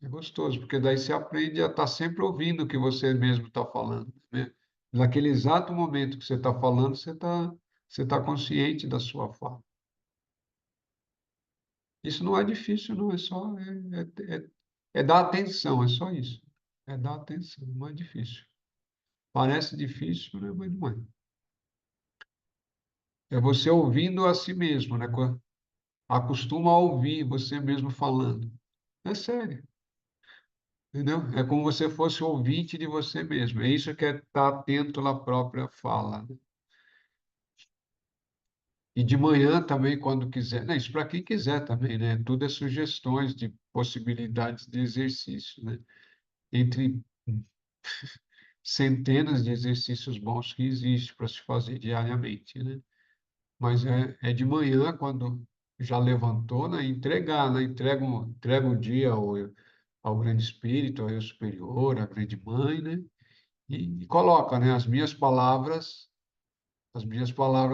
Speaker 1: É gostoso, porque daí você aprende a estar sempre ouvindo o que você mesmo está falando, né? Naquele exato momento que você está falando, você tá consciente da sua fala. Isso não é difícil, não, é dar atenção, é só isso. É dar atenção, não é difícil. Parece difícil, né? Mas não é. É você ouvindo a si mesmo, né? Acostuma a ouvir você mesmo falando. É sério, entendeu? É como se você fosse ouvinte de você mesmo. É isso que é estar atento na própria fala, né? E de manhã também, quando quiser. Né? Isso para quem quiser também, né? Tudo é sugestões de possibilidades de exercício, né? Entre centenas de exercícios bons que existem para se fazer diariamente, né? Mas é de manhã, quando já levantou, né? Entregar, né? Entrega o dia ao Grande Espírito, ao Eu Superior, à Grande Mãe, né? E coloca, né? As minhas palavras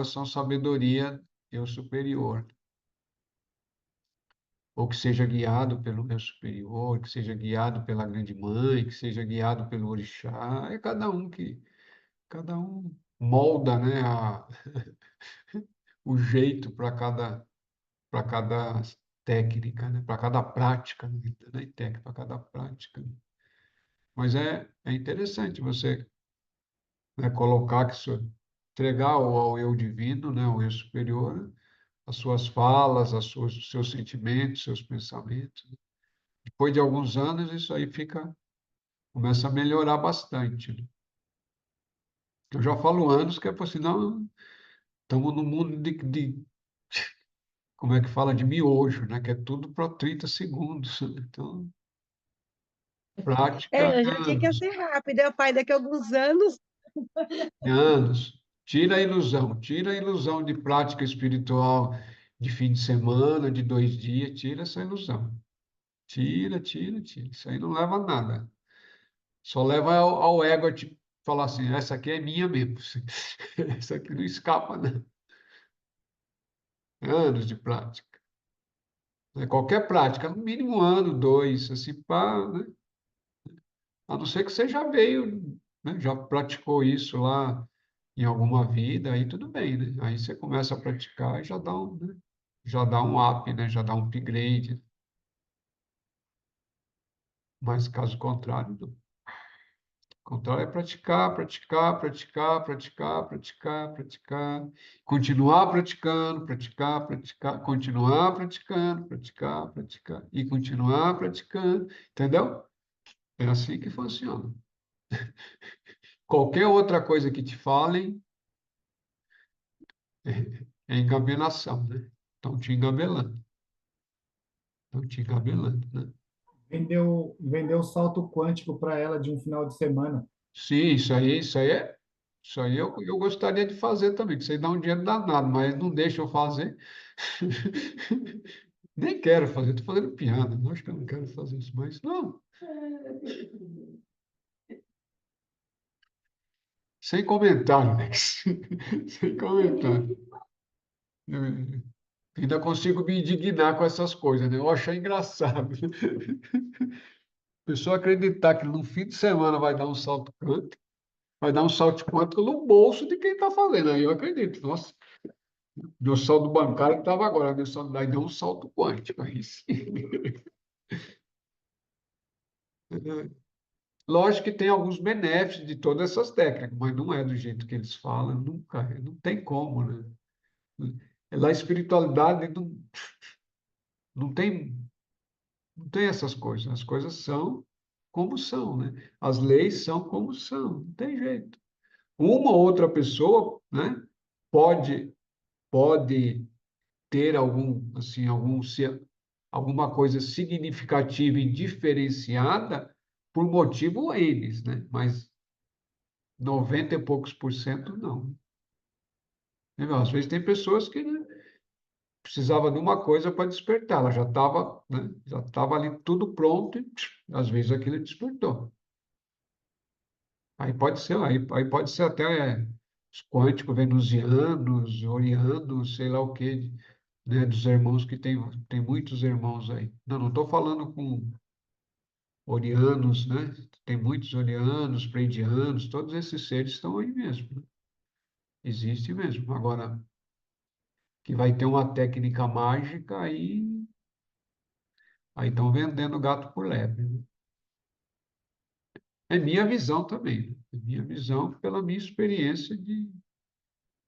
Speaker 1: são sabedoria Eu Superior. Ou que seja guiado pelo meu superior, que seja guiado pela grande mãe, que seja guiado pelo orixá, é cada um molda, né, o jeito para cada técnica, né, para cada prática, né, nem técnica, para cada prática. Mas é interessante você, né, colocar entregar ao eu divino, né, ao eu superior, as suas falas, os seus sentimentos, seus pensamentos. Depois de alguns anos, isso aí começa a melhorar bastante, né? Eu já falo anos que é para assim, não, estamos no mundo como é que fala, de miojo, né? Que é tudo para 30 segundos, né? Então, prática
Speaker 5: Eu já tinha que ser rápida, pai, daqui a alguns anos.
Speaker 1: anos. Tira a ilusão de prática espiritual de fim de semana, de 2 dias, tira essa ilusão. Tira, tira, tira. Isso aí não leva a nada. Só leva ao ego a te falar assim, essa aqui é minha mesmo. Essa aqui não escapa, não. Anos de prática. Né? Qualquer prática, no mínimo 1, 2, assim, pá, né? A não ser que você já veio, né? Já praticou isso lá em alguma vida, aí tudo bem, né? Aí você começa a praticar e já dá um up, né? Já dá um upgrade. Mas caso contrário, não. O contrário é praticar, praticar, praticar, praticar, praticar, praticar, continuar praticando, praticar, praticar, continuar praticando, praticar, praticar e continuar praticando, entendeu? É assim que funciona. Qualquer outra coisa que te falem é engabenação, né? Estão te engabelando. Estão te engabelando, né?
Speaker 3: Vendeu o salto quântico para ela de um final de semana.
Speaker 1: Sim, isso aí eu gostaria de fazer também, que isso aí dá um dinheiro danado, mas não deixa eu fazer. Nem quero fazer, estou fazendo piada, não acho que eu não quero fazer isso, mas não, sem comentário, Max. Sem comentário. Eu ainda consigo me indignar com essas coisas, né? Eu acho engraçado. A pessoa acreditar que no fim de semana vai dar um salto quântico no bolso de quem está fazendo. Aí eu acredito. Nossa, meu saldo bancário estava agora, meu saldo aí deu um salto quântico. Aí sim. Lógico que tem alguns benefícios de todas essas técnicas, mas não é do jeito que eles falam, nunca, não tem como, né? A espiritualidade não tem, Não tem essas coisas. As coisas são como são, né? As leis são como são. Não tem jeito. Uma ou outra pessoa, né, pode ter alguma coisa significativa e diferenciada por motivo eles, né? Mas 90 e poucos por cento não. Entendeu? Às vezes tem pessoas que, né, precisava de uma coisa para despertar, ela já estava, né, já estava ali tudo pronto e às vezes aquilo despertou. Aí pode ser até os quânticos venusianos, orianos, sei lá o quê, né, dos irmãos que tem muitos irmãos aí. Não estou falando com orianos, né? Tem muitos orianos, pleidianos, todos esses seres estão aí mesmo, né? Existe mesmo. Agora, que vai ter uma técnica mágica, aí estão vendendo gato por lebre, né? É minha visão também, né? É minha visão pela minha experiência de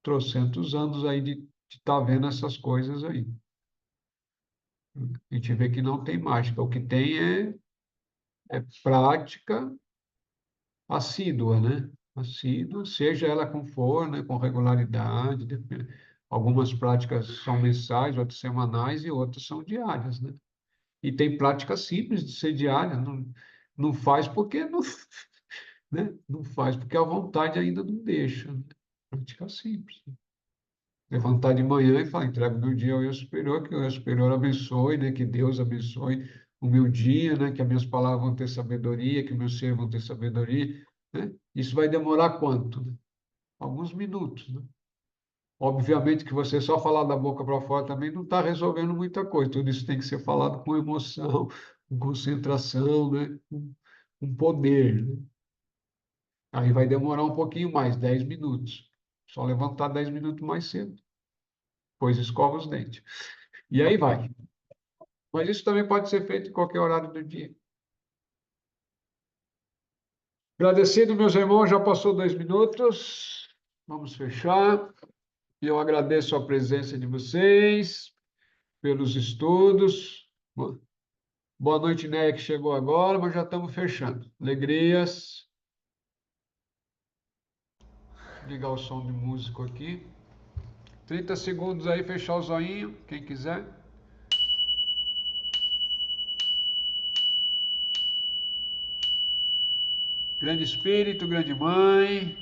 Speaker 1: trocentos anos aí de estar vendo essas coisas aí. A gente vê que não tem mágica, o que tem é prática assídua, né? Assídua, seja ela como for, né? Com regularidade. Algumas práticas são mensais, outras semanais e outras são diárias, né? E tem práticas simples de ser diária, não faz porque não, né? Não faz porque a vontade ainda não deixa, né? Prática simples. Levantar de manhã e falar, entrego meu dia ao eu superior, que o eu superior abençoe, né? Que Deus abençoe o meu dia, né? Que as minhas palavras vão ter sabedoria, que meus ser vão ter sabedoria, né? Isso vai demorar quanto, né? Alguns minutos, né? Obviamente que você só falar da boca para fora também não está resolvendo muita coisa. Tudo isso tem que ser falado com emoção, com concentração, né? Com poder, né? Aí vai demorar um pouquinho mais, 10 minutos. Só levantar 10 minutos mais cedo, depois escova os dentes. E aí vai. Mas isso também pode ser feito em qualquer horário do dia. Agradecido, meus irmãos, já passou 2 minutos. Vamos fechar. E eu agradeço a presença de vocês, pelos estudos. Boa noite, Né, que chegou agora, mas já estamos fechando. Alegrias. Ligar o som de músico aqui. 30 segundos aí, fechar o zoinho, quem quiser. Grande Espírito, Grande Mãe,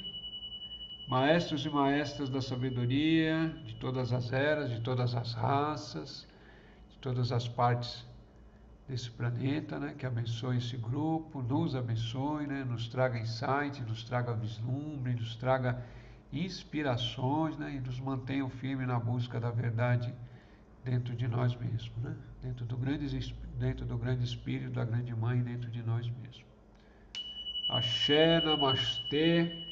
Speaker 1: maestros e maestras da sabedoria, de todas as eras, de todas as raças, de todas as partes desse planeta, né? Que abençoe esse grupo, nos abençoe, né? Nos traga insight, nos traga vislumbre, nos traga inspirações, né? E nos mantenha firme na busca da verdade dentro de nós mesmos, né? Dentro do grande Espírito, da grande Mãe, dentro de nós mesmos. Axé, Namastê.